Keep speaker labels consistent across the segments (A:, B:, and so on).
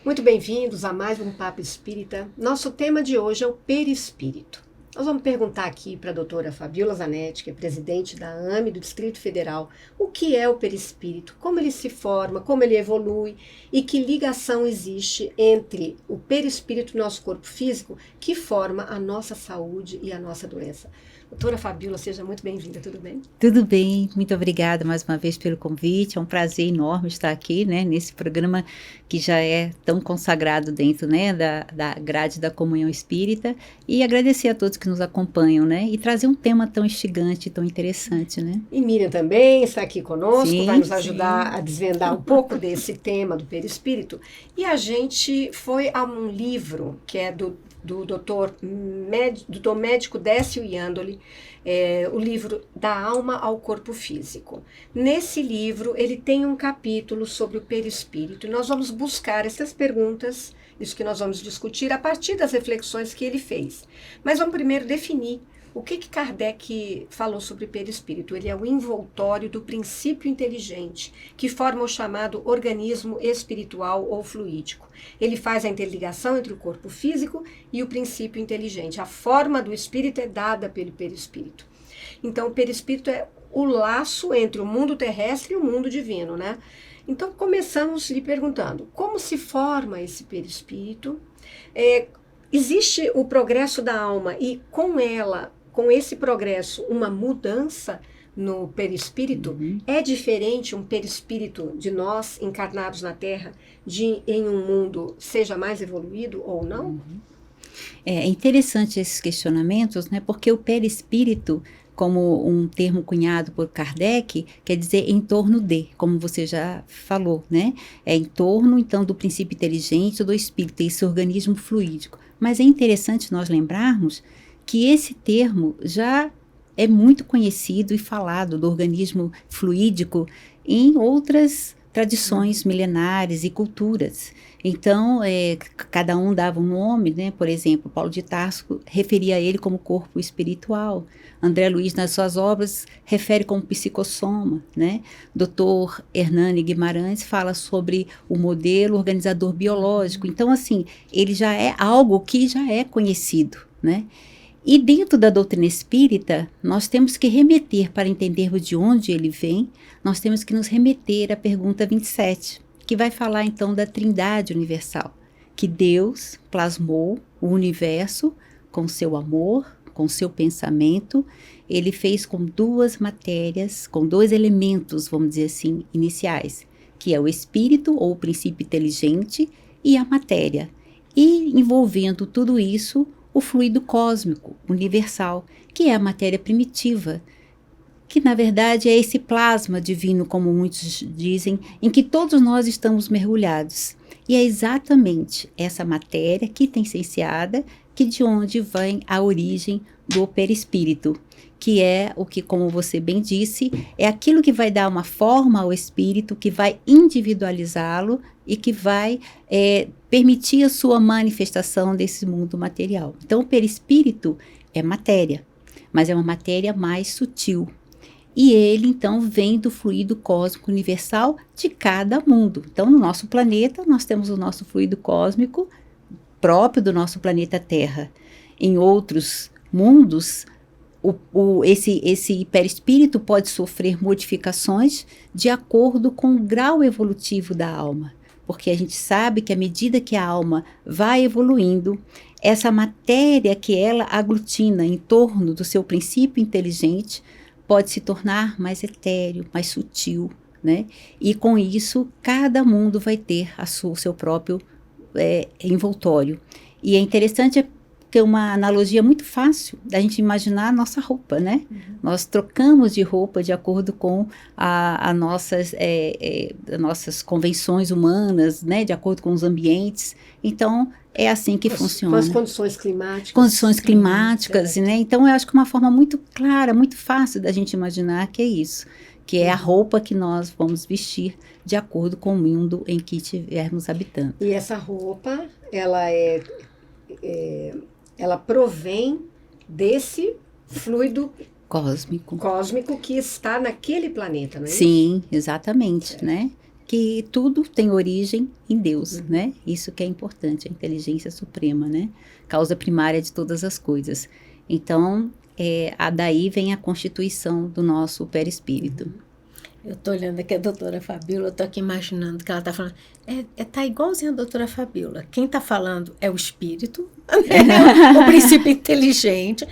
A: Muito bem-vindos a mais um Papo Espírita. Nosso tema de hoje é o perispírito. Nós vamos perguntar aqui para a doutora Fabiola Zanetti, que é presidente da AME do Distrito Federal, o que é o perispírito, como ele se forma, como ele evolui e que ligação existe entre o perispírito e o nosso corpo físico que forma a nossa saúde e a nossa doença. Doutora Fabiola, seja muito bem-vinda, tudo bem?
B: Tudo bem, muito obrigada mais uma vez pelo convite, é um prazer enorme estar aqui, né, nesse programa que já é tão consagrado dentro, né, da grade da Comunhão Espírita, e agradecer a todos que nos acompanham, né, e trazer um tema tão instigante, tão interessante, né.
A: E Miriam também está aqui conosco,
B: Sim,
A: vai nos ajudar
B: sim.
A: a desvendar um pouco desse tema do perispírito. E a gente foi a um livro que é do doutor médico Décio Iandoli, o livro Da Alma ao Corpo Físico. Nesse livro, ele tem um capítulo sobre o perispírito, e nós vamos buscar essas perguntas, isso que nós vamos discutir, a partir das reflexões que ele fez. Mas vamos primeiro definir o que Kardec falou sobre perispírito. Ele é o envoltório do princípio inteligente, que forma o chamado organismo espiritual ou fluídico. Ele faz a interligação entre o corpo físico e o princípio inteligente. A forma do espírito é dada pelo perispírito. Então, o perispírito é o laço entre o mundo terrestre e o mundo divino, né? Então, começamos lhe perguntando, como se forma esse perispírito? Existe o progresso da alma e com esse progresso, uma mudança no perispírito? É diferente um perispírito de nós, encarnados na Terra, em um mundo seja mais evoluído ou não?
B: É interessante esses questionamentos, né, porque o perispírito, como um termo cunhado por Kardec, quer dizer em torno de, como você já falou, né? É em torno, então, do princípio inteligente do espírito, esse organismo fluídico. Mas é interessante nós lembrarmos que esse termo já é muito conhecido e falado do organismo fluídico em outras tradições milenares e culturas. Então, cada um dava um nome, né? Por exemplo, Paulo de Tarso referia a ele como corpo espiritual. André Luiz, nas suas obras, refere como psicossoma, né? Dr. Hernani Guimarães fala sobre o modelo organizador biológico. Então, assim, ele já é algo que já é conhecido, né? E dentro da doutrina espírita, nós temos que remeter, para entendermos de onde ele vem, nós temos que nos remeter à pergunta 27, que vai falar então da Trindade Universal, que Deus plasmou o universo com seu amor, com seu pensamento. Ele fez com duas matérias, com dois elementos, vamos dizer assim, iniciais, que é o espírito ou o princípio inteligente e a matéria. E envolvendo tudo isso, o fluido cósmico, universal, que é a matéria primitiva, que na verdade é esse plasma divino, como muitos dizem, em que todos nós estamos mergulhados. E é exatamente essa matéria quintessenciada que de onde vem a origem do perispírito, que é o que, como você bem disse, é aquilo que vai dar uma forma ao espírito, que vai individualizá-lo e que vai permitir a sua manifestação desse mundo material. Então, o perispírito é matéria, mas é uma matéria mais sutil. E ele, então, vem do fluido cósmico universal de cada mundo. Então, no nosso planeta, nós temos o nosso fluido cósmico próprio do nosso planeta Terra. Em outros mundos, esse perispírito pode sofrer modificações de acordo com o grau evolutivo da alma. Porque a gente sabe que à medida que a alma vai evoluindo, essa matéria que ela aglutina em torno do seu princípio inteligente pode se tornar mais etéreo, mais sutil, né? E com isso, cada mundo vai ter o seu próprio envoltório. E é interessante que é uma analogia muito fácil da gente imaginar a nossa roupa, né? Nós trocamos de roupa de acordo com as nossas convenções humanas, né? De acordo com os ambientes. Então, é assim que funciona.
A: Com as condições climáticas.
B: Condições climáticas, né? Então, eu acho que uma forma muito clara, muito fácil da gente imaginar que é isso. Que é a roupa que nós vamos vestir de acordo com o mundo em que estivermos habitando.
A: E essa roupa, ela provém desse fluido
B: cósmico
A: que está naquele planeta, não é isso?
B: Sim, exatamente, né? que tudo tem origem em Deus, né? Isso que é importante, a inteligência suprema, né? Causa primária de todas as coisas. Então, daí vem a constituição do nosso perispírito.
C: Eu estou olhando aqui a doutora Fabíola, eu estou aqui imaginando que ela está falando. Tá igualzinho a doutora Fabíola. Quem está falando é o espírito, o princípio inteligente,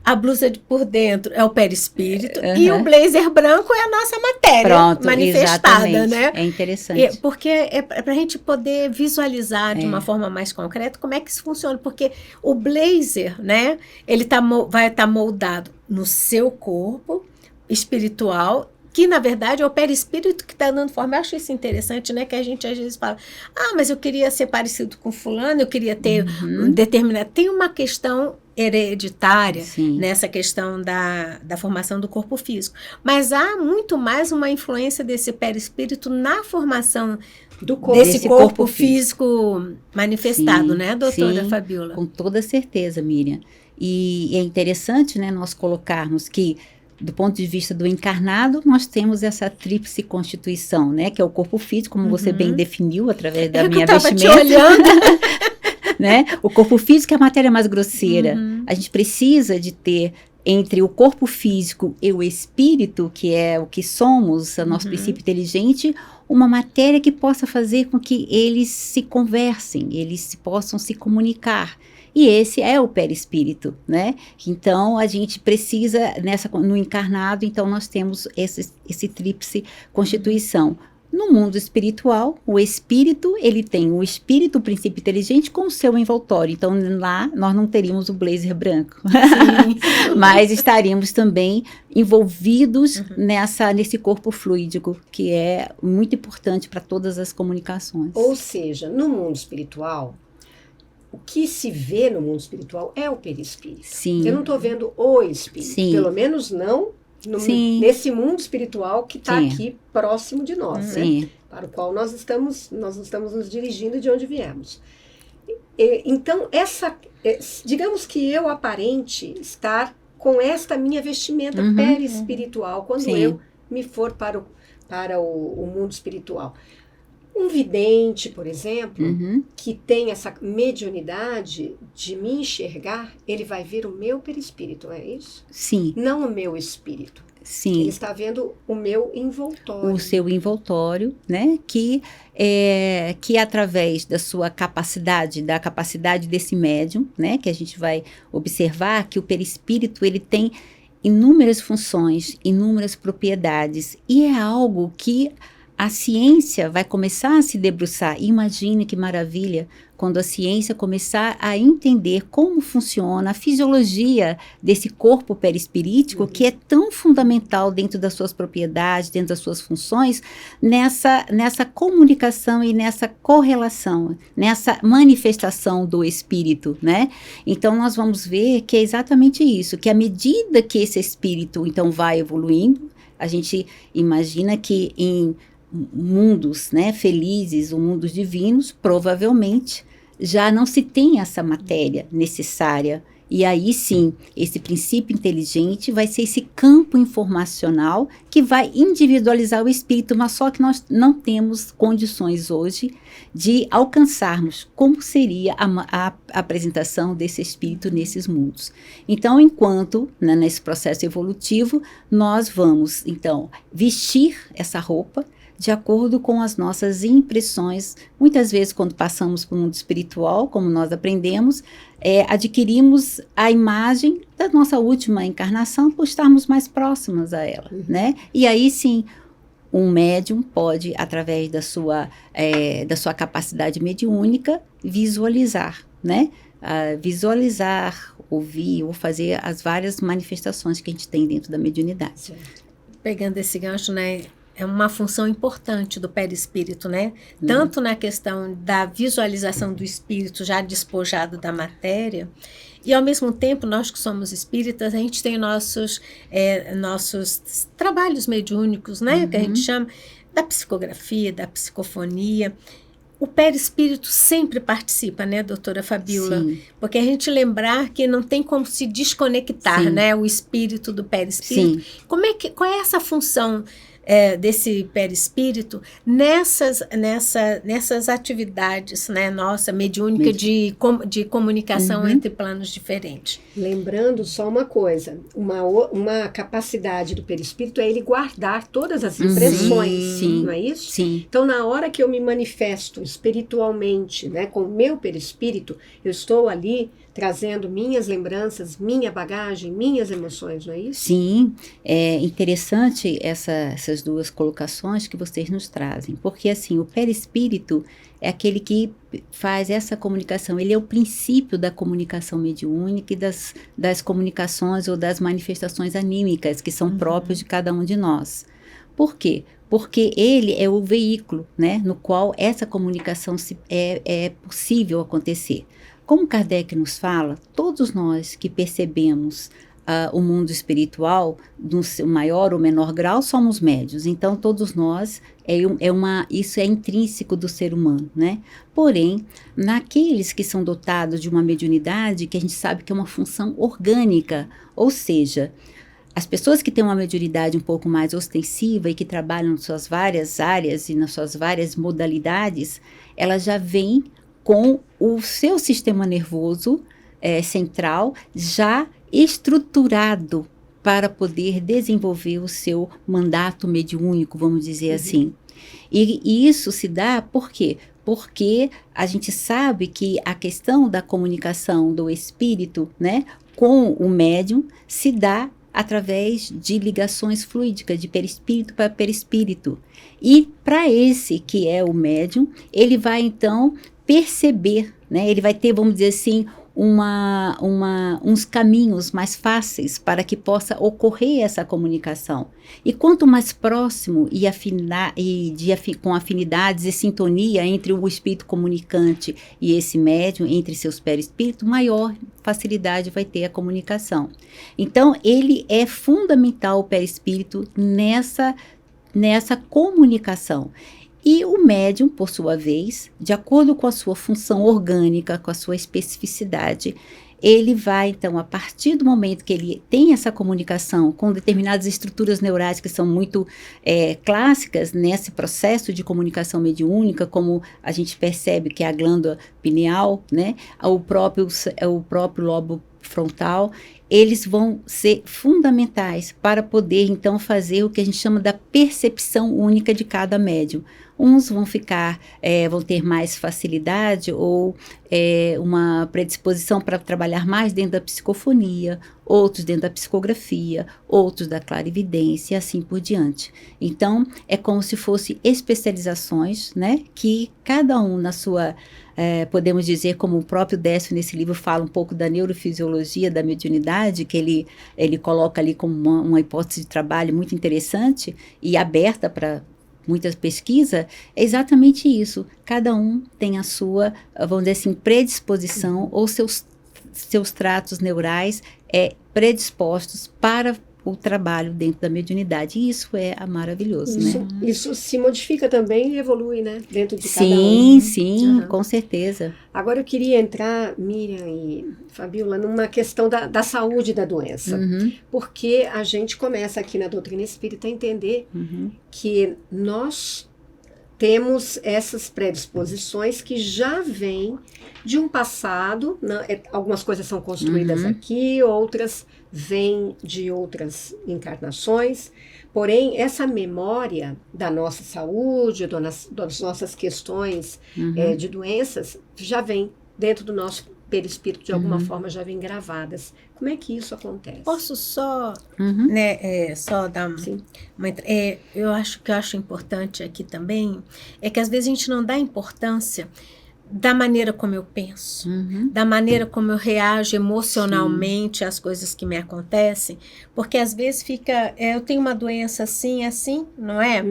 C: a blusa por dentro é o perispírito, e o blazer branco é a nossa matéria manifestada,
B: exatamente.
C: Né?
B: É interessante.
C: Porque é para a gente poder visualizar de uma forma mais concreta como é que isso funciona. Porque o blazer, né, ele vai estar moldado no seu corpo espiritual, que, na verdade, é o perispírito que está dando forma. Eu acho isso interessante, né? Que a gente, às vezes, fala, mas eu queria ser parecido com fulano, eu queria ter um determinado... Tem uma questão hereditária nessa questão da formação do corpo físico. Mas há muito mais uma influência desse perispírito na formação desse corpo físico manifestado, né, doutora Fabíola?
B: Com toda certeza, Miriam. E é interessante, né, nós colocarmos que do ponto de vista do encarnado, nós temos essa tríplice constituição, né? Que é o corpo físico, como você bem definiu através da minha vestimenta.
C: Te olhando.
B: Né? O corpo físico é a matéria mais grosseira. A gente precisa de ter entre o corpo físico e o espírito, que é o que somos, o nosso princípio inteligente, uma matéria que possa fazer com que eles se conversem, eles possam se comunicar. E esse é o perispírito, né? Então, a gente precisa, no encarnado, então nós temos esse tríplice constituição. No mundo espiritual, o espírito, ele tem o espírito, o princípio inteligente, com o seu envoltório. Então, lá, nós não teríamos o blazer branco. Mas estaríamos também envolvidos nesse corpo fluídico, que é muito importante para todas as comunicações.
A: Ou seja, no mundo espiritual, o que se vê no mundo espiritual é o perispírito.
B: Sim.
A: Eu não estou vendo o espírito, pelo menos não nesse mundo espiritual que está aqui próximo de nós, né? Para o qual nós estamos nos dirigindo de onde viemos. Então, digamos que eu aparente estar com esta minha vestimenta perispiritual, quando eu me for para o mundo espiritual. Um vidente, por exemplo, que tem essa mediunidade de me enxergar, ele vai ver o meu perispírito, é isso?
B: Sim.
A: Não o meu espírito.
B: Sim.
A: Ele está vendo o meu envoltório.
B: O seu envoltório, né? Que através da sua capacidade, da capacidade desse médium, né? Que a gente vai observar que o perispírito, ele tem inúmeras funções, inúmeras propriedades. E é algo que a ciência vai começar a se debruçar. Imagine que maravilha quando a ciência começar a entender como funciona a fisiologia desse corpo perispirítico, que é tão fundamental dentro das suas propriedades, dentro das suas funções, nessa comunicação e nessa correlação, nessa manifestação do espírito, né? Então, nós vamos ver que é exatamente isso, que à medida que esse espírito, então, vai evoluindo, a gente imagina que em mundos, né, felizes, ou mundos divinos, provavelmente já não se tem essa matéria necessária. E aí sim, esse princípio inteligente vai ser esse campo informacional que vai individualizar o espírito, mas só que nós não temos condições hoje de alcançarmos como seria a apresentação desse espírito nesses mundos. Então, enquanto, né, nesse processo evolutivo, nós vamos, então, vestir essa roupa de acordo com as nossas impressões. Muitas vezes, quando passamos para o mundo espiritual, como nós aprendemos, adquirimos a imagem da nossa última encarnação por estarmos mais próximas a ela, né? E aí, sim, um médium pode, através da sua capacidade mediúnica, visualizar, né? Visualizar, ouvir ou fazer as várias manifestações que a gente tem dentro da mediunidade.
C: Pegando esse gancho, né? É uma função importante do perispírito, né? Tanto na questão da visualização do espírito já despojado da matéria, e ao mesmo tempo, nós que somos espíritas, a gente tem nossos trabalhos mediúnicos, né? Que a gente chama da psicografia, da psicofonia. O perispírito sempre participa, né, doutora Fabíola? Sim. Porque a gente lembrar que não tem como se desconectar, né, o espírito do perispírito. Sim. Qual é essa função desse perispírito nessas atividades, né, nossa, mediúnica de comunicação entre planos diferentes.
A: Lembrando só uma coisa, uma capacidade do perispírito é ele guardar todas as impressões,
B: sim,
A: não é isso?
B: Sim.
A: Então, na hora que eu me manifesto espiritualmente, né, com o meu perispírito, eu estou ali trazendo minhas lembranças, minha bagagem, minhas emoções, não é isso?
B: Sim, é interessante essas duas colocações que vocês nos trazem, porque assim, o perispírito é aquele que faz essa comunicação, ele é o princípio da comunicação mediúnica e das comunicações ou das manifestações anímicas que são próprias de cada um de nós. Por quê? Porque ele é o veículo, né, no qual essa comunicação é possível acontecer. Como Kardec nos fala, todos nós que percebemos o mundo espiritual, no seu maior ou menor grau, somos médios. Então, todos nós, isso é intrínseco do ser humano, né? Porém, naqueles que são dotados de uma mediunidade, que a gente sabe que é uma função orgânica, ou seja, as pessoas que têm uma mediunidade um pouco mais ostensiva e que trabalham nas suas várias áreas e nas suas várias modalidades, elas já vêm com o seu sistema nervoso central já estruturado para poder desenvolver o seu mandato mediúnico, vamos dizer assim. E isso se dá por quê? Porque a gente sabe que a questão da comunicação do espírito, né, com o médium se dá através de ligações fluídicas, de perispírito para perispírito. E para esse que é o médium, ele vai então perceber, né? Ele vai ter, vamos dizer assim, uns caminhos mais fáceis para que possa ocorrer essa comunicação. E quanto mais próximo com afinidades e sintonia entre o espírito comunicante e esse médium, entre seus perispíritos, maior facilidade vai ter a comunicação. Então, ele é fundamental, o perispírito, nessa comunicação. E o médium, por sua vez, de acordo com a sua função orgânica, com a sua especificidade, ele vai, então, a partir do momento que ele tem essa comunicação com determinadas estruturas neurais que são muito clássicas nesse processo de comunicação mediúnica, como a gente percebe que é a glândula pineal, né, o próprio lobo frontal, eles vão ser fundamentais para poder, então, fazer o que a gente chama da percepção única de cada médium. Uns vão ter mais facilidade ou uma predisposição para trabalhar mais dentro da psicofonia, outros dentro da psicografia, outros da clarividência e assim por diante. Então, é como se fossem especializações, né, que cada um na sua, podemos dizer, como o próprio Décio nesse livro fala um pouco da neurofisiologia da mediunidade, que ele coloca ali como uma hipótese de trabalho muito interessante e aberta para muitas pesquisas, é exatamente isso. Cada um tem a sua, vamos dizer assim, predisposição ou seus tratos neurais predispostos para o trabalho dentro da mediunidade. E isso é maravilhoso, né?
A: Isso se modifica também e evolui, né? Dentro de cada um.
B: Sim, com certeza.
A: Agora eu queria entrar, Miriam e Fabiola, numa questão da saúde da doença. Porque a gente começa aqui na doutrina espírita a entender que nós temos essas predisposições que já vêm de um passado, né? Algumas coisas são construídas aqui, outras vêm de outras encarnações, porém essa memória da nossa saúde, das nossas questões de doenças, já vem dentro do nosso perispírito, de alguma forma já vem gravadas. Como é que isso acontece?
C: Posso só, só dar uma eu acho importante aqui também, é que às vezes a gente não dá importância da maneira como eu penso, da maneira como eu reajo emocionalmente às coisas que me acontecem, porque às vezes eu tenho uma doença assim, não é?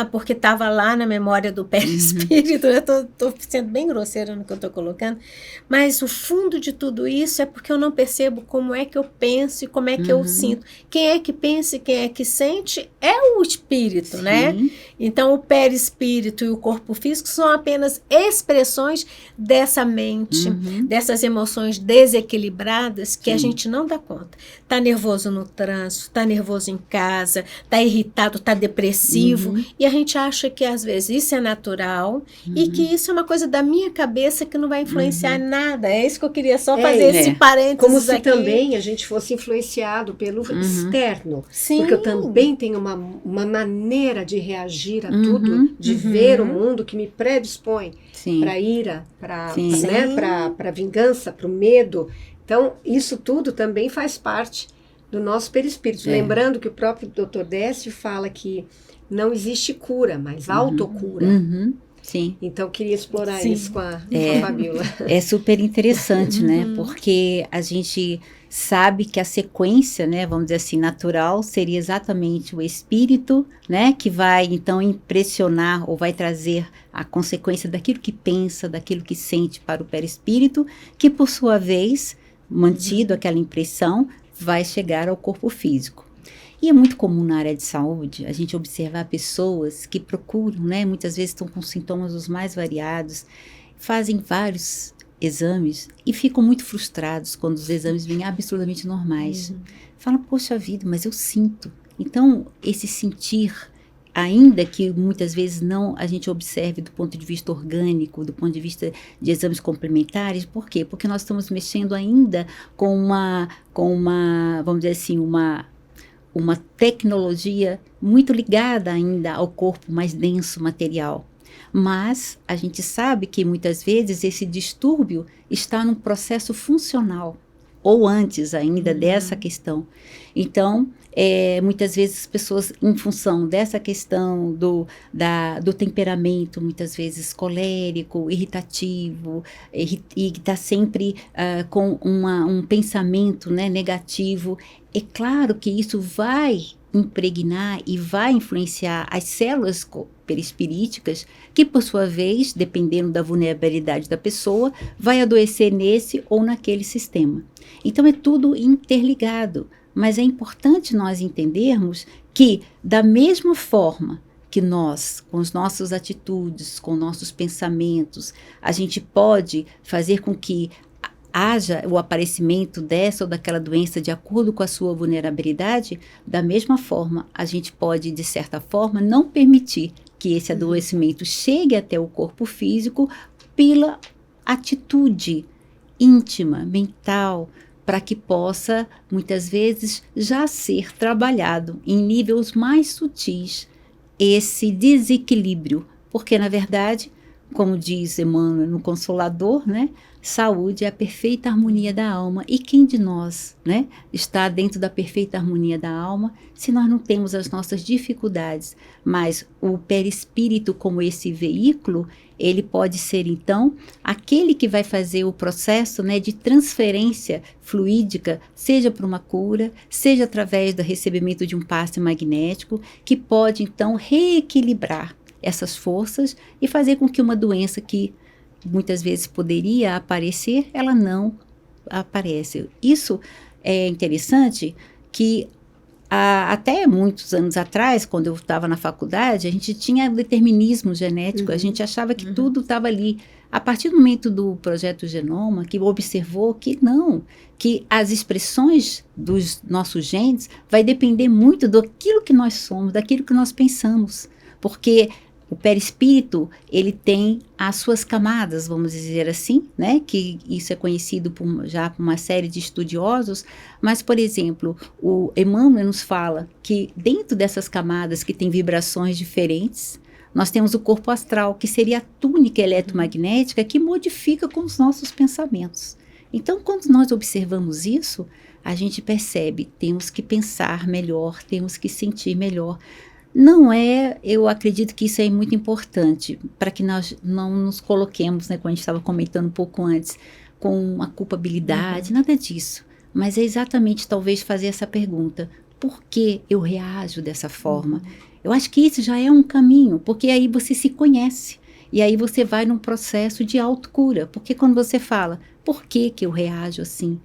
C: Porque estava lá na memória do perispírito, eu estou sendo bem grosseira no que eu estou colocando, mas o fundo de tudo isso é porque eu não percebo como é que eu penso e como é que eu sinto. Quem é que pensa e quem é que sente é o espírito, né? Então o perispírito e o corpo físico são apenas expressões manifestações dessa mente, dessas emoções desequilibradas que a gente não dá conta. Tá nervoso no trânsito, tá nervoso em casa, tá irritado, tá depressivo, e a gente acha que às vezes isso é natural e que isso é uma coisa da minha cabeça que não vai influenciar nada. É isso que eu queria só fazer esse parênteses
A: como se
C: aqui.
A: também a gente fosse influenciado pelo externo.
C: Sim.
A: Porque eu também tenho uma maneira de reagir a tudo, de ver o mundo que me predispõe para ira, para vingança, para o medo. Então, isso tudo também faz parte do nosso perispírito. Lembrando que o próprio Dr. Décio fala que não existe cura, mas autocura.
B: Sim.
A: Então, eu queria explorar isso com a Fabíola.
B: É super interessante, né? Porque a gente sabe que a sequência, né, vamos dizer assim, natural, seria exatamente o espírito, né, que vai, então, impressionar ou vai trazer a consequência daquilo que pensa, daquilo que sente para o perispírito, que, por sua vez, mantido aquela impressão, vai chegar ao corpo físico. E é muito comum na área de saúde a gente observar pessoas que procuram, né, muitas vezes estão com sintomas os mais variados, fazem vários exames e ficam muito frustrados quando os exames vêm absolutamente normais. Falam, poxa vida, mas eu sinto. Então, esse sentir, ainda que muitas vezes não a gente observe do ponto de vista orgânico, do ponto de vista de exames complementares, por quê? Porque nós estamos mexendo ainda com uma vamos dizer assim, uma tecnologia muito ligada ainda ao corpo mais denso material. Mas a gente sabe que muitas vezes esse distúrbio está num processo funcional, ou antes ainda dessa questão. Então, muitas vezes as pessoas, em função dessa questão do temperamento, muitas vezes colérico, irritativo, e está sempre com um pensamento, né, negativo, é claro que isso vai impregnar e vai influenciar as células perispiríticas, que por sua vez, dependendo da vulnerabilidade da pessoa, vai adoecer nesse ou naquele sistema. Então é tudo interligado, mas é importante nós entendermos que da mesma forma que nós, com as nossas atitudes, com nossos pensamentos, a gente pode fazer com que haja o aparecimento dessa ou daquela doença de acordo com a sua vulnerabilidade, da mesma forma, a gente pode, de certa forma, não permitir que esse adoecimento chegue até o corpo físico pela atitude íntima, mental, para que possa, muitas vezes, já ser trabalhado em níveis mais sutis esse desequilíbrio. Porque, na verdade, como diz Emmanuel no Consolador, né? Saúde é a perfeita harmonia da alma. E quem de nós, né, está dentro da perfeita harmonia da alma se nós não temos as nossas dificuldades? Mas o perispírito, como esse veículo, ele pode ser, então, aquele que vai fazer o processo, né, de transferência fluídica, seja para uma cura, seja através do recebimento de um passe magnético, que pode, então, reequilibrar essas forças e fazer com que uma doença que muitas vezes poderia aparecer, ela não aparece. Isso é interessante que até muitos anos atrás, quando eu estava na faculdade, a gente tinha determinismo genético, a gente achava que tudo estava ali. A partir do momento do Projeto Genoma, que observou que não, que as expressões dos nossos genes vai depender muito daquilo que nós somos, daquilo que nós pensamos, porque o perispírito, ele tem as suas camadas, vamos dizer assim, né? Que isso é conhecido já por uma série de estudiosos, mas, por exemplo, o Emmanuel nos fala que dentro dessas camadas que tem vibrações diferentes, nós temos o corpo astral, que seria a túnica eletromagnética que modifica com os nossos pensamentos. Então, quando nós observamos isso, a gente percebe, temos que pensar melhor, temos que sentir melhor. Não é, eu acredito que isso é muito importante para que nós não nos coloquemos, né, como a gente estava comentando um pouco antes, com uma culpabilidade, nada disso. Mas é exatamente talvez fazer essa pergunta, por que eu reajo dessa forma? Eu acho que isso já é um caminho, porque aí você se conhece. E aí você vai num processo de autocura, porque quando você fala, por que eu reajo assim?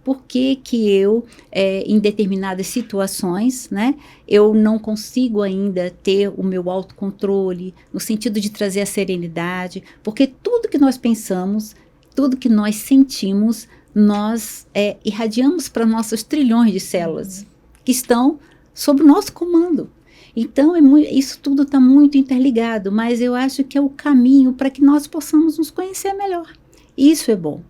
B: por que eu, em determinadas situações, né, eu não consigo ainda ter o meu autocontrole, no sentido de trazer a serenidade, porque tudo que nós pensamos, tudo que nós sentimos, nós irradiamos para nossos trilhões de células que estão sob o nosso comando. Então, isso tudo está muito interligado, mas eu acho que é o caminho para que nós possamos nos conhecer melhor. Isso é bom.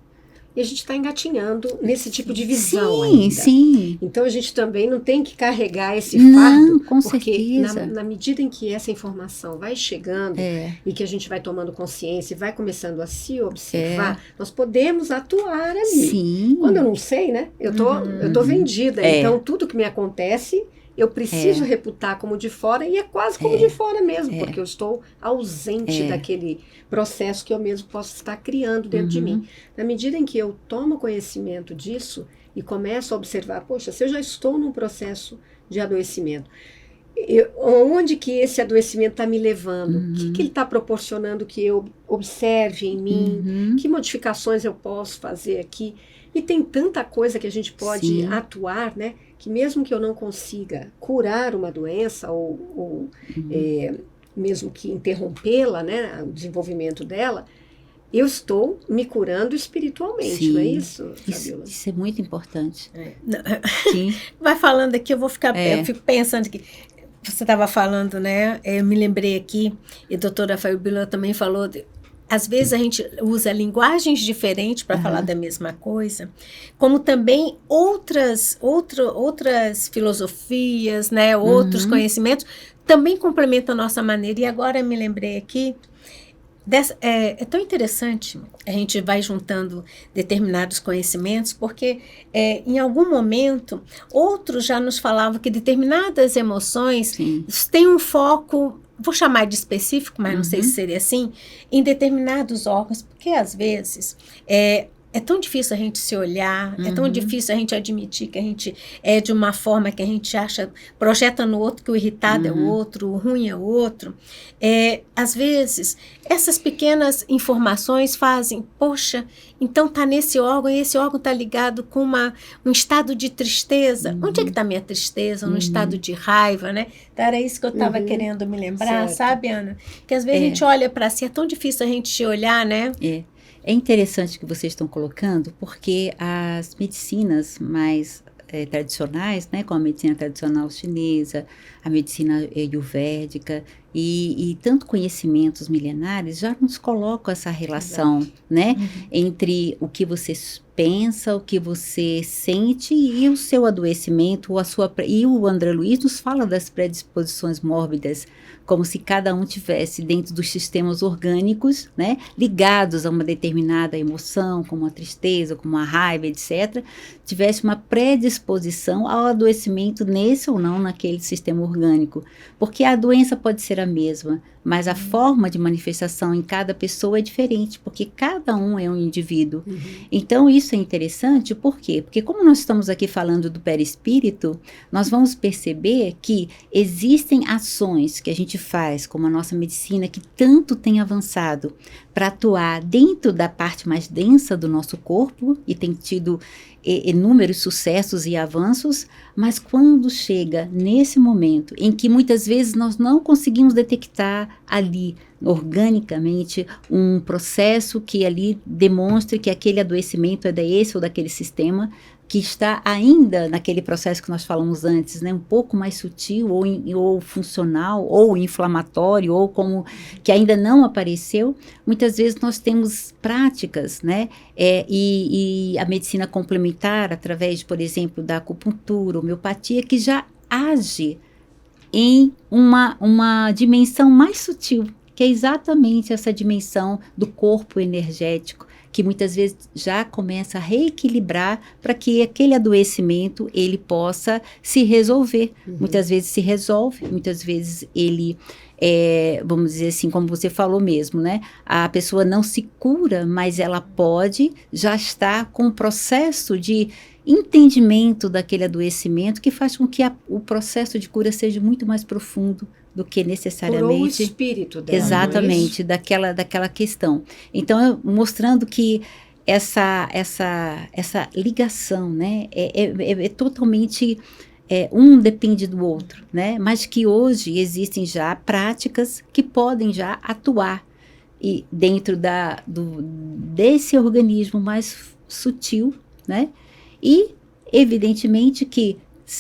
A: E a gente está engatinhando nesse tipo de visão
B: sim,
A: ainda.
B: Sim.
A: Então a gente também não tem que carregar esse
B: não,
A: fardo,
B: com
A: porque
B: certeza.
A: na medida em que essa informação vai chegando e que a gente vai tomando consciência e vai começando a se observar, nós podemos atuar ali.
B: Sim.
A: Quando eu não sei, né? Eu tô vendida. Então tudo que me acontece, eu preciso reputar como de fora, e é quase como de fora mesmo, porque eu estou ausente daquele processo que eu mesmo posso estar criando dentro de mim. Na medida em que eu tomo conhecimento disso e começo a observar, poxa, se eu já estou num processo de adoecimento, onde que esse adoecimento está me levando? O que ele está proporcionando que eu observe em mim? Que modificações eu posso fazer aqui? E tem tanta coisa que a gente pode atuar, né? Que mesmo que eu não consiga curar uma doença ou mesmo que interrompê-la, né, o desenvolvimento dela, eu estou me curando espiritualmente, não é isso, Fabíola?
B: Isso é muito importante.
C: Sim. Vai falando aqui, eu fico pensando que você estava falando, né? Eu me lembrei aqui, e a doutora Fabíola também falou, às vezes a gente usa linguagens diferentes para falar da mesma coisa, como também outras filosofias, né? Outros conhecimentos também complementam a nossa maneira. E agora eu me lembrei aqui, é tão interessante, a gente vai juntando determinados conhecimentos, porque em algum momento, outros já nos falavam que determinadas emoções têm um foco, vou chamar de específico, mas não sei se seria assim, em determinados órgãos, porque às vezes é tão difícil a gente se olhar, é tão difícil a gente admitir que a gente é de uma forma que a gente acha, projeta no outro que o irritado é o outro, o ruim é o outro. Às vezes, essas pequenas informações fazem, poxa, então está nesse órgão, e esse órgão está ligado com um estado de tristeza. Onde é que está a minha tristeza? Um estado de raiva, né? Então, era isso que eu estava querendo me lembrar, sabe, Ana? Que às vezes a gente olha para si, é tão difícil a gente olhar, né?
B: É interessante o que vocês estão colocando, porque as medicinas mais tradicionais, né, como a medicina tradicional chinesa, a medicina ayurvédica e tanto conhecimentos milenares já nos colocam essa relação, né, entre o que você pensa, o que você sente e o seu adoecimento, e o André Luiz nos fala das predisposições mórbidas, como se cada um tivesse dentro dos sistemas orgânicos, né, ligados a uma determinada emoção, como a tristeza, como a raiva, etc., tivesse uma predisposição ao adoecimento nesse ou não naquele sistema orgânico. Porque a doença pode ser a mesma, mas a forma de manifestação em cada pessoa é diferente, porque cada um é um indivíduo. Então, isso é interessante, por quê? Porque como nós estamos aqui falando do perispírito, nós vamos perceber que existem ações que a gente faz, como a nossa medicina, que tanto tem avançado para atuar dentro da parte mais densa do nosso corpo, e tem tido inúmeros sucessos e avanços, mas quando chega nesse momento em que muitas vezes nós não conseguimos detectar ali organicamente um processo que ali demonstre que aquele adoecimento é desse ou daquele sistema, que está ainda naquele processo que nós falamos antes, né, um pouco mais sutil ou funcional ou inflamatório ou como que ainda não apareceu, muitas vezes nós temos práticas, né, e a medicina complementar através, por exemplo, da acupuntura, homeopatia, que já age em uma dimensão mais sutil, que é exatamente essa dimensão do corpo energético, que muitas vezes já começa a reequilibrar para que aquele adoecimento ele possa se resolver. Muitas vezes se resolve, muitas vezes ele, vamos dizer assim, como você falou mesmo, né? A pessoa não se cura, mas ela pode já estar com o processo de entendimento daquele adoecimento que faz com que o processo de cura seja muito mais profundo do que necessariamente...
A: Curou o espírito dela.
B: Exatamente, daquela questão. Então, mostrando que essa ligação, né? É totalmente... um depende do outro, né? Mas que hoje existem já práticas que podem já atuar e dentro desse organismo mais sutil, né? E, evidentemente, que,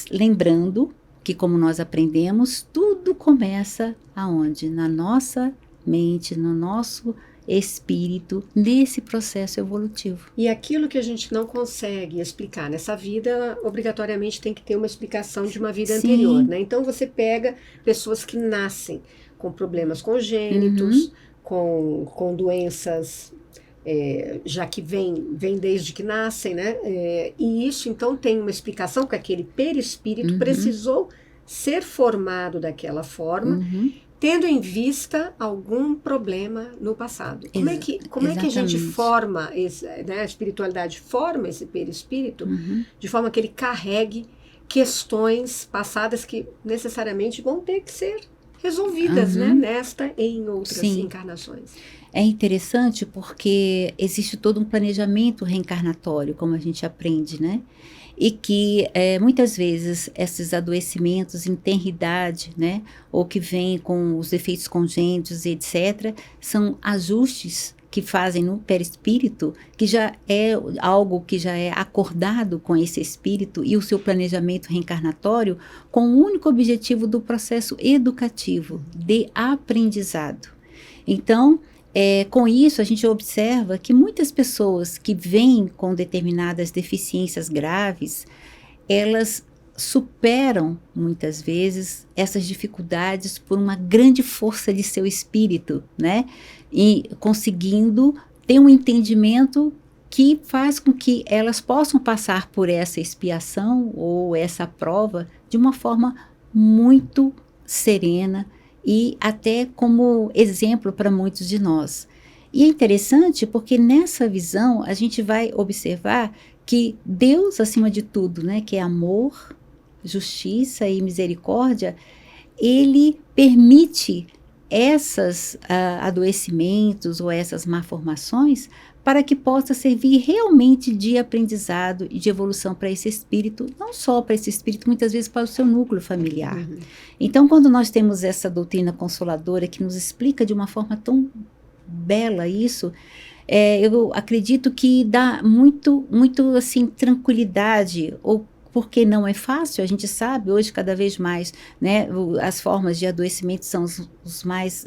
B: lembrando que, como nós aprendemos, tudo começa aonde? Na nossa mente, no nosso espírito, nesse processo evolutivo.
A: E aquilo que a gente não consegue explicar nessa vida, obrigatoriamente tem que ter uma explicação de uma vida anterior, né? Então você pega pessoas que nascem com problemas congênitos, com doenças, já que vem desde que nascem, né? E isso então tem uma explicação, que aquele perispírito precisou ser formado daquela forma, tendo em vista algum problema no passado. Como é que a gente forma, né, a espiritualidade forma esse perispírito de forma que ele carregue questões passadas que necessariamente vão ter que ser resolvidas, né, nesta e em outras encarnações.
B: É interessante porque existe todo um planejamento reencarnatório, como a gente aprende, né? E que muitas vezes esses adoecimentos em tenridade, né, ou que vêm com os defeitos congênitos, etc., são ajustes que fazem no perispírito, que já é algo que já é acordado com esse espírito e o seu planejamento reencarnatório, com o único objetivo do processo educativo, de aprendizado. Então, com isso, a gente observa que muitas pessoas que vêm com determinadas deficiências graves, elas superam, muitas vezes, essas dificuldades por uma grande força de seu espírito, né? E conseguindo ter um entendimento que faz com que elas possam passar por essa expiação ou essa prova de uma forma muito serena, e até como exemplo para muitos de nós. E é interessante porque nessa visão a gente vai observar que Deus, acima de tudo, né, que é amor, justiça e misericórdia, ele permite esses adoecimentos ou essas malformações para que possa servir realmente de aprendizado e de evolução para esse espírito, não só para esse espírito, muitas vezes para o seu núcleo familiar. Então, quando nós temos essa doutrina consoladora que nos explica de uma forma tão bela isso, eu acredito que dá muito assim, tranquilidade, ou porque não é fácil, a gente sabe hoje cada vez mais, né, as formas de adoecimento são os mais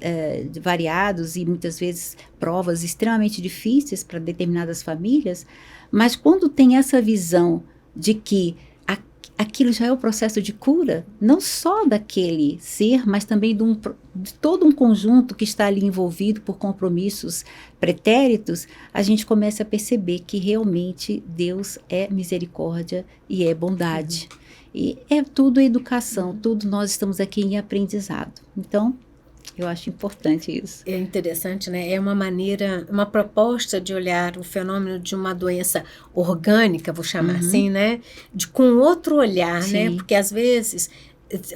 B: variados e muitas vezes provas extremamente difíceis para determinadas famílias, mas quando tem essa visão de que aquilo já é o processo de cura, não só daquele ser, mas também de todo um conjunto que está ali envolvido por compromissos pretéritos, a gente começa a perceber que realmente Deus é misericórdia e é bondade. E é tudo educação, tudo nós estamos aqui em aprendizado. Então, eu acho importante isso.
C: É interessante, né? É uma maneira, uma proposta de olhar o fenômeno de uma doença orgânica, vou chamar assim, né? Com outro olhar, né? Porque às vezes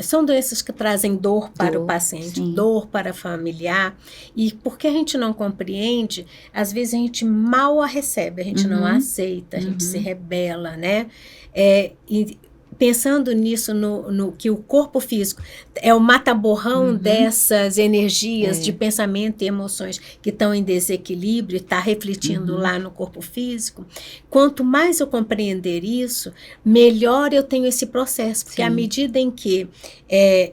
C: são doenças que trazem dor para o paciente, dor para o familiar, e porque a gente não compreende, às vezes a gente mal a recebe, a gente não a aceita, a gente se rebela, né? E pensando nisso, no que o corpo físico é o mata-borrão dessas energias de pensamento e emoções que estão em desequilíbrio, está refletindo lá no corpo físico. Quanto mais eu compreender isso, melhor eu tenho esse processo, porque à medida em que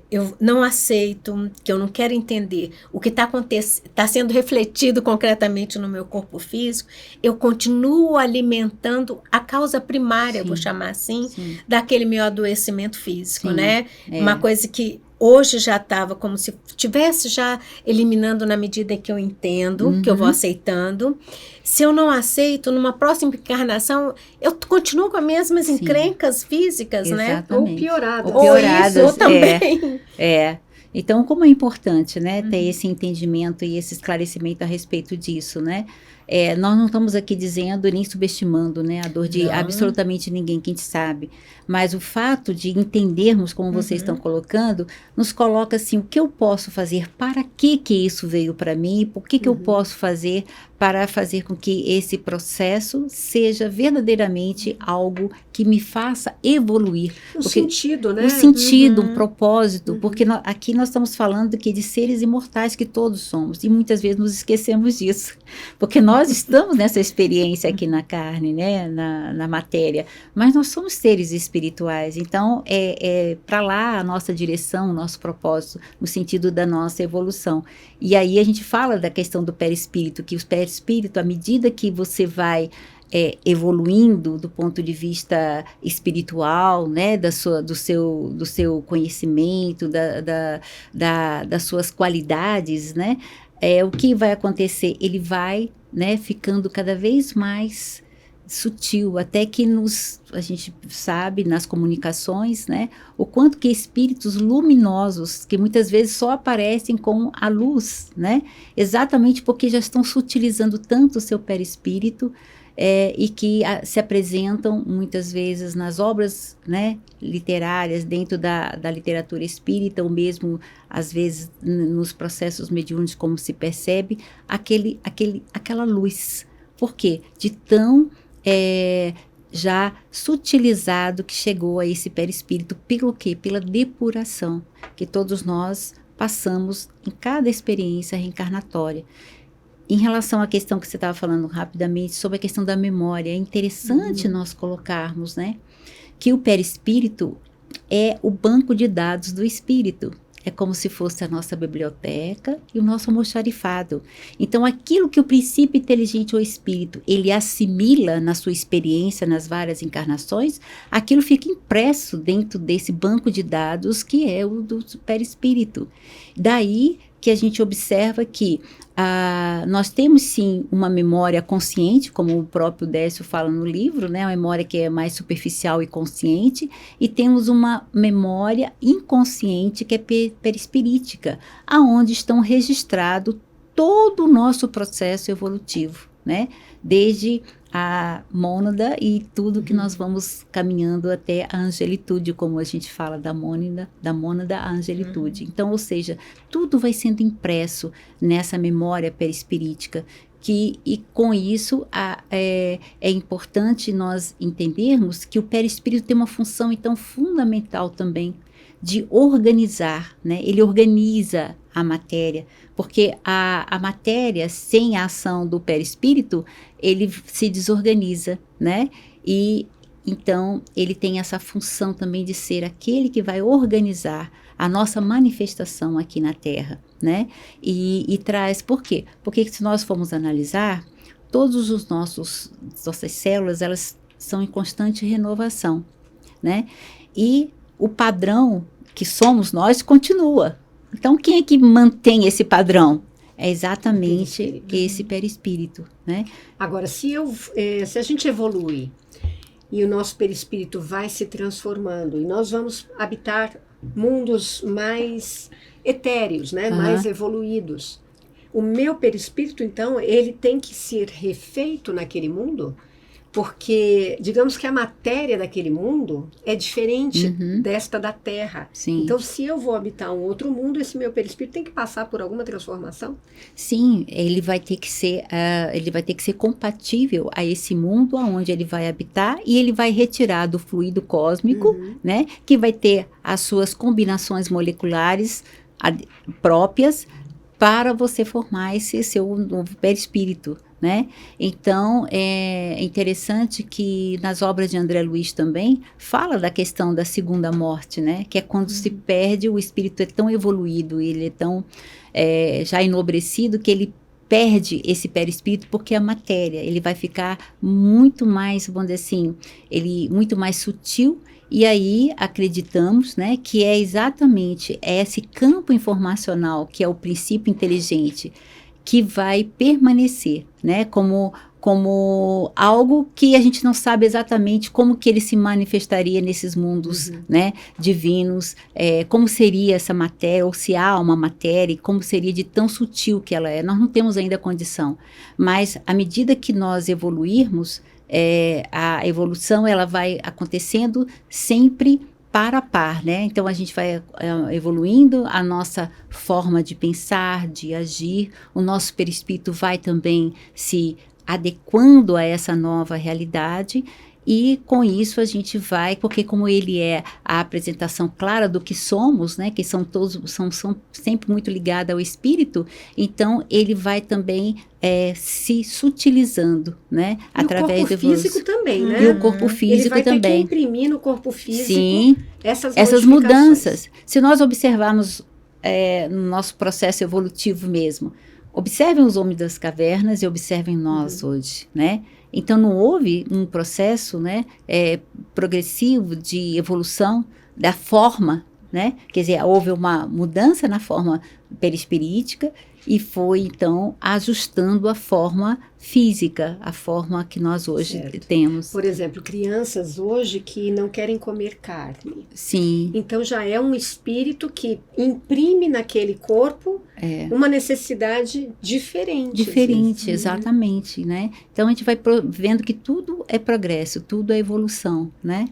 C: eu não aceito, que eu não quero entender o que está sendo refletido concretamente no meu corpo físico, eu continuo alimentando a causa primária, vou chamar assim, daquele meu adoecimento físico, né? Uma coisa que hoje já estava como se estivesse já eliminando na medida que eu entendo, que eu vou aceitando. Se eu não aceito, numa próxima encarnação, eu continuo com as mesmas encrencas físicas, né?
A: Ou pioradas.
C: Ou isso, ou também.
B: Então, como é importante, né, ter esse entendimento e esse esclarecimento a respeito disso, né? nós não estamos aqui dizendo nem subestimando, né, a dor de absolutamente ninguém, que a gente sabe. Mas o fato de entendermos, como vocês estão colocando, nos coloca assim, o que eu posso fazer? Para que isso veio para mim? Por que eu posso fazer para fazer com que esse processo seja verdadeiramente algo que me faça evoluir?
A: Sentido, né?
B: Um sentido, um propósito, porque aqui nós estamos falando de seres imortais que todos somos, e muitas vezes nos esquecemos disso, porque nós estamos nessa experiência aqui na carne, né, na matéria, mas nós somos seres espirituais, então é para lá a nossa direção, o nosso propósito, no sentido da nossa evolução. E aí a gente fala da questão do perispírito, que o perispírito, à medida que você vai evoluindo do ponto de vista espiritual, né, do seu conhecimento, das suas qualidades, né, o que vai acontecer? Ele vai, né, ficando cada vez mais sutil, até que a gente sabe nas comunicações, né, o quanto que espíritos luminosos, que muitas vezes só aparecem com a luz, né, exatamente porque já estão sutilizando tanto o seu perispírito, e que se apresentam muitas vezes nas obras, né, literárias, dentro da literatura espírita, ou mesmo às vezes nos processos mediúnicos, como se percebe, aquela luz. Por quê? De tão já sutilizado que chegou a esse perispírito. Pelo quê? Pela depuração que todos nós passamos em cada experiência reencarnatória. Em relação à questão que você estava falando rapidamente, sobre a questão da memória, é interessante nós colocarmos, né, que o perispírito é o banco de dados do espírito. É como se fosse a nossa biblioteca e o nosso almoxarifado. Então, aquilo que o princípio inteligente ou espírito, ele assimila na sua experiência, nas várias encarnações, aquilo fica impresso dentro desse banco de dados que é o do perispírito. Daí que a gente observa que nós temos sim uma memória consciente, como o próprio Décio fala no livro, né, uma memória que é mais superficial e consciente, e temos uma memória inconsciente que é perispirítica, aonde estão registrados todo o nosso processo evolutivo, né, desde a mônada e tudo que nós vamos caminhando até a angelitude, como a gente fala da mônada à angelitude. Então, ou seja, tudo vai sendo impresso nessa memória perispirítica, e com isso é importante nós entendermos que o perispírito tem uma função, então, fundamental também, de organizar, né? Ele organiza a matéria, porque a matéria, sem a ação do perispírito, ele se desorganiza, né? E então ele tem essa função também de ser aquele que vai organizar a nossa manifestação aqui na Terra, né? E traz, por quê? Porque se nós formos analisar, todos os nossas células, elas são em constante renovação, né? E o padrão que somos nós continua. Então, quem é que mantém esse padrão? É exatamente esse perispírito, né?
A: Agora, se a gente evolui e o nosso perispírito vai se transformando e nós vamos habitar mundos mais etéreos, né? Mais evoluídos. O meu perispírito, então, ele tem que ser refeito naquele mundo, porque, digamos que a matéria daquele mundo é diferente desta da Terra.
B: Sim.
A: Então, se eu vou habitar um outro mundo, esse meu perispírito tem que passar por alguma transformação?
B: Sim, ele vai ter que ser compatível a esse mundo onde ele vai habitar, e ele vai retirar do fluido cósmico, né, que vai ter as suas combinações moleculares próprias para você formar esse seu novo perispírito, né? Então, é interessante que nas obras de André Luiz também fala da questão da segunda morte, né? Que é quando se perde, o espírito é tão evoluído, ele é tão já enobrecido, que ele perde esse perispírito, porque a matéria, ele vai ficar muito mais, vamos dizer assim, muito mais sutil. E aí acreditamos, né, que é exatamente esse campo informacional, que é o princípio inteligente, que vai permanecer, né, como como algo que a gente não sabe exatamente como que ele se manifestaria nesses mundos, né, divinos, como seria essa matéria, ou se há uma matéria, e como seria de tão sutil que ela é. Nós não temos ainda condição, mas à medida que nós evoluirmos, a evolução ela vai acontecendo sempre par a par, né? Então a gente vai evoluindo a nossa forma de pensar, de agir, o nosso perispírito vai também se adequando a essa nova realidade, e com isso a gente vai, porque como ele é a apresentação clara do que somos, né, que são sempre muito ligados ao espírito, então ele vai também se sutilizando, né, através
A: do corpo físico também, né?
B: E o corpo físico
A: ele vai
B: também.
A: Ter que imprimir no corpo físico
B: Sim, essas mudanças. Se nós observarmos no nosso processo evolutivo mesmo, observem os homens das cavernas e observem nós hoje, né? Então, não houve um processo, né, progressivo de evolução da forma, né? Quer dizer, houve uma mudança na forma perispirítica e foi, então, ajustando a forma física, a forma que nós hoje temos.
A: Por exemplo, crianças hoje que não querem comer carne.
B: Sim.
A: Então, já é um espírito que imprime naquele corpo uma necessidade diferente.
B: Diferente, exatamente, né? Então, a gente vai vendo que tudo é progresso, tudo é evolução, né?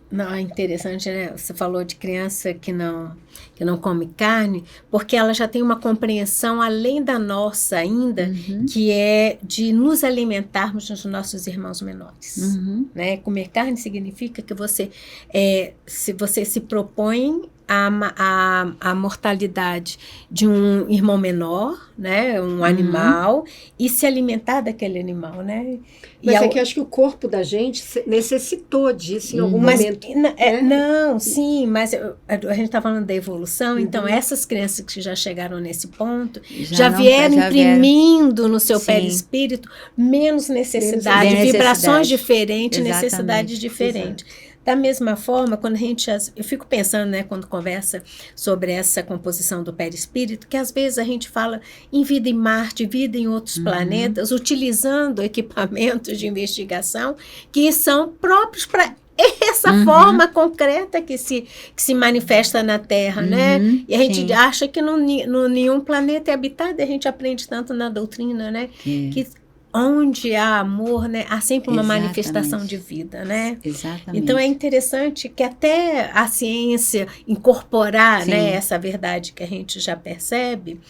C: Não, é interessante, né? Você falou de criança que não come carne, porque ela já tem uma compreensão além da nossa ainda, que é de nos alimentarmos dos nossos irmãos menores. Né? Comer carne significa que se você se propõe a mortalidade de um irmão menor, né, um animal, e se alimentar daquele animal, né?
A: Mas que eu acho que o corpo da gente necessitou disso em algum momento.
C: Não, sim, mas a gente está falando da evolução, então essas crianças que já chegaram nesse ponto, já vieram imprimindo no seu perispírito menos necessidade, vibrações diferentes, necessidades diferentes. Da mesma forma, quando eu fico pensando, né, quando conversa sobre essa composição do perispírito, que às vezes a gente fala em vida em Marte, vida em outros planetas, utilizando equipamentos de investigação que são próprios para essa forma concreta que se manifesta na Terra, né? E a gente acha que nenhum planeta é habitado, e a gente aprende tanto na doutrina, né? Que onde há amor, né, há sempre uma manifestação de vida, né?
B: Exatamente.
C: Então é interessante que até a ciência incorporar, né, essa verdade que a gente já percebe,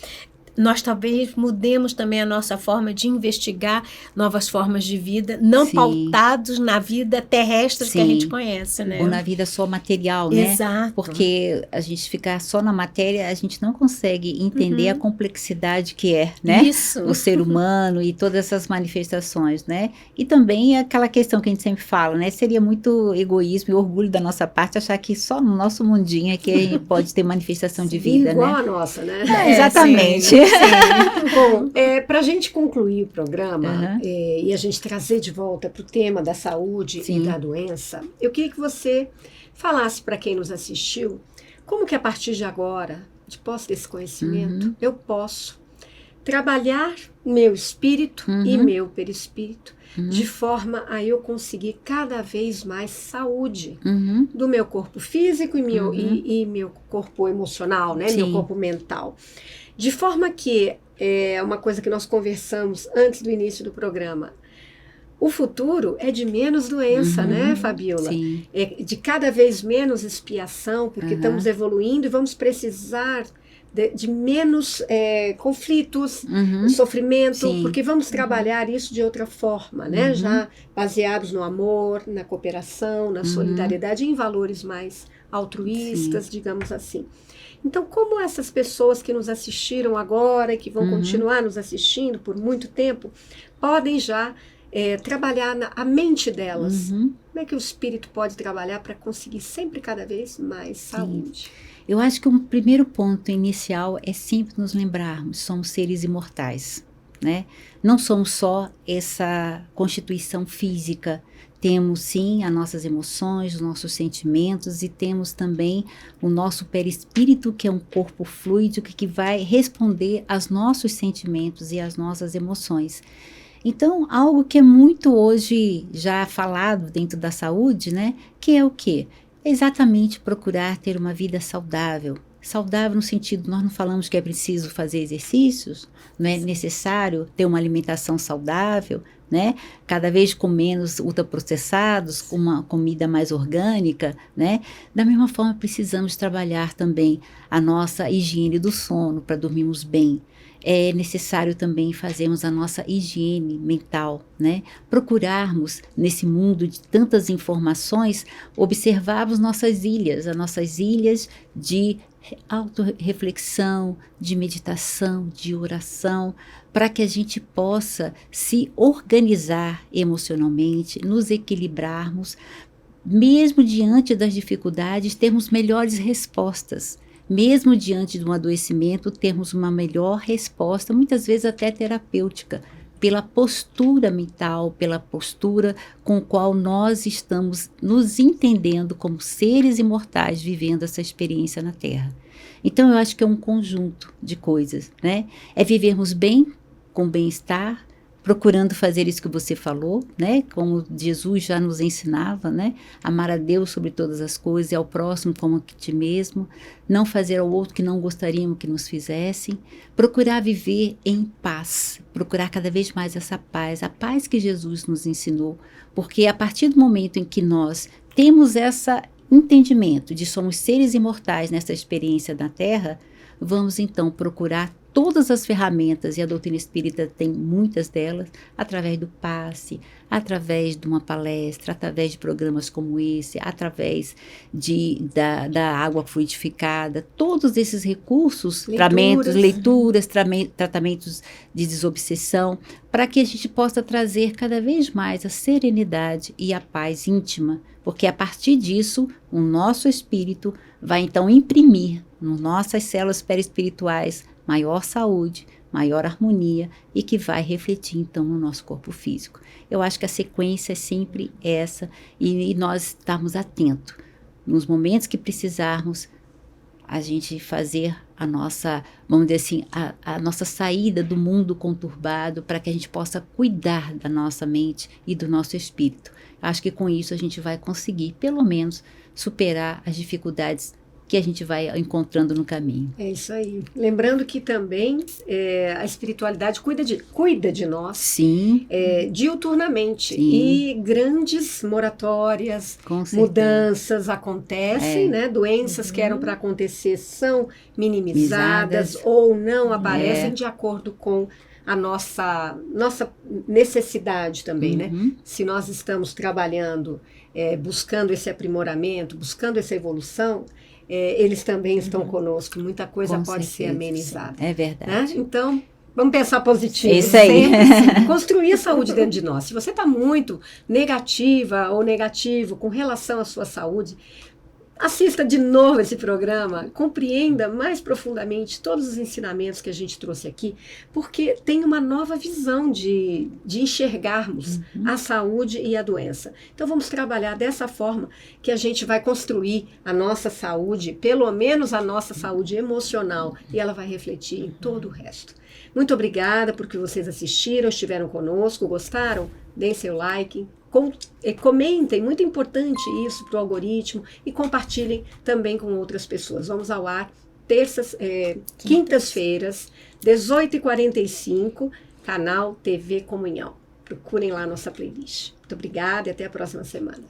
C: nós talvez mudemos também a nossa forma de investigar novas formas de vida, não pautados na vida terrestre que a gente conhece, né?
B: Ou na vida só material, né?
C: Exato.
B: Porque a gente ficar só na matéria, a gente não consegue entender a complexidade que é, né?
C: Isso.
B: O ser humano e todas essas manifestações, né? E também aquela questão que a gente sempre fala, né? Seria muito egoísmo e orgulho da nossa parte achar que só no nosso mundinho é que a gente pode ter manifestação de vida,
A: igual
B: né?
A: a nossa, né?
B: Exatamente.
A: Bom, para a gente concluir o programa e a gente trazer de volta para o tema da saúde e da doença, eu queria que você falasse para quem nos assistiu como que a partir de agora, de posse desse conhecimento, eu posso trabalhar meu espírito e meu perispírito de forma a eu conseguir cada vez mais saúde do meu corpo físico e meu corpo emocional, né? Meu corpo mental. De forma que, é uma coisa que nós conversamos antes do início do programa, o futuro é de menos doença, né, Fabiola?
B: Sim.
A: É de cada vez menos expiação, porque estamos evoluindo e vamos precisar de menos conflitos, sofrimento, porque vamos trabalhar isso de outra forma, né? Já baseados no amor, na cooperação, na solidariedade, em valores mais altruístas, digamos assim. Então, como essas pessoas que nos assistiram agora e que vão continuar nos assistindo por muito tempo, podem já trabalhar a mente delas? Como é que o espírito pode trabalhar para conseguir sempre cada vez mais saúde?
B: Eu acho que um primeiro ponto inicial é sempre nos lembrarmos, somos seres imortais, né? Não somos só essa constituição física, temos sim as nossas emoções, os nossos sentimentos e temos também o nosso perispírito, que é um corpo fluido que vai responder aos nossos sentimentos e às nossas emoções. Então, algo que é muito hoje já falado dentro da saúde, né? Que é o quê? É exatamente procurar ter uma vida saudável. Saudável no sentido, nós não falamos que é preciso fazer exercícios, não é necessário ter uma alimentação saudável, né? Cada vez com menos ultraprocessados, com uma comida mais orgânica, né? Da mesma forma, precisamos trabalhar também a nossa higiene do sono para dormirmos bem. É necessário também fazermos a nossa higiene mental, né? Procurarmos, nesse mundo de tantas informações, observarmos as nossas ilhas de autorreflexão, de meditação, de oração, para que a gente possa se organizar emocionalmente, nos equilibrarmos, mesmo diante das dificuldades, termos melhores respostas. Mesmo diante de um adoecimento, termos uma melhor resposta, muitas vezes até terapêutica, pela postura mental, pela postura com a qual nós estamos nos entendendo como seres imortais vivendo essa experiência na Terra. Então, eu acho que é um conjunto de coisas, né? É vivermos bem, com bem-estar, procurando fazer isso que você falou, né? Como Jesus já nos ensinava, né? Amar a Deus sobre todas as coisas e ao próximo como a ti mesmo, não fazer ao outro que não gostaríamos que nos fizessem, procurar viver em paz, procurar cada vez mais essa paz, a paz que Jesus nos ensinou, porque a partir do momento em que nós temos esse entendimento de somos seres imortais nessa experiência da Terra, vamos então procurar todas as ferramentas, e a doutrina espírita tem muitas delas, através do passe, através de uma palestra, através de programas como esse, através da água fluidificada, todos esses recursos, leituras, tratamentos de desobsessão, para que a gente possa trazer cada vez mais a serenidade e a paz íntima, porque a partir disso, o nosso espírito vai então imprimir nas nossas células perispirituais maior saúde, maior harmonia e que vai refletir então no nosso corpo físico. Eu acho que a sequência é sempre essa e nós estarmos atentos nos momentos que precisarmos a gente fazer a nossa, vamos dizer assim, a nossa saída do mundo conturbado para que a gente possa cuidar da nossa mente e do nosso espírito. Acho que com isso a gente vai conseguir, pelo menos, superar as dificuldades que a gente vai encontrando no caminho.
A: É isso aí. Lembrando que também a espiritualidade cuida de nós.
B: Sim.
A: Diuturnamente.
B: Sim.
A: E grandes moratórias, mudanças acontecem, né? Doenças que eram para acontecer são minimizadas ou não aparecem de acordo com a nossa necessidade também, né? Se nós estamos trabalhando, buscando esse aprimoramento, buscando essa evolução, eles também estão conosco. Muita coisa pode ser amenizada.
B: É verdade.
A: Né? Então, vamos pensar positivo.
B: Isso aí.
A: Sempre, construir a saúde dentro de nós. Se você está muito negativa ou negativo com relação à sua saúde, assista de novo esse programa, compreenda mais profundamente todos os ensinamentos que a gente trouxe aqui, porque tem uma nova visão de enxergarmos a saúde e a doença. Então vamos trabalhar dessa forma que a gente vai construir a nossa saúde, pelo menos a nossa saúde emocional, e ela vai refletir em todo o resto. Muito obrigada porque vocês assistiram, estiveram conosco, gostaram? Deem seu like. Comentem, muito importante isso para o algoritmo, e compartilhem também com outras pessoas. Vamos ao ar quintas-feiras, 18h45, canal TV Comunhão. Procurem lá a nossa playlist. Muito obrigada e até a próxima semana.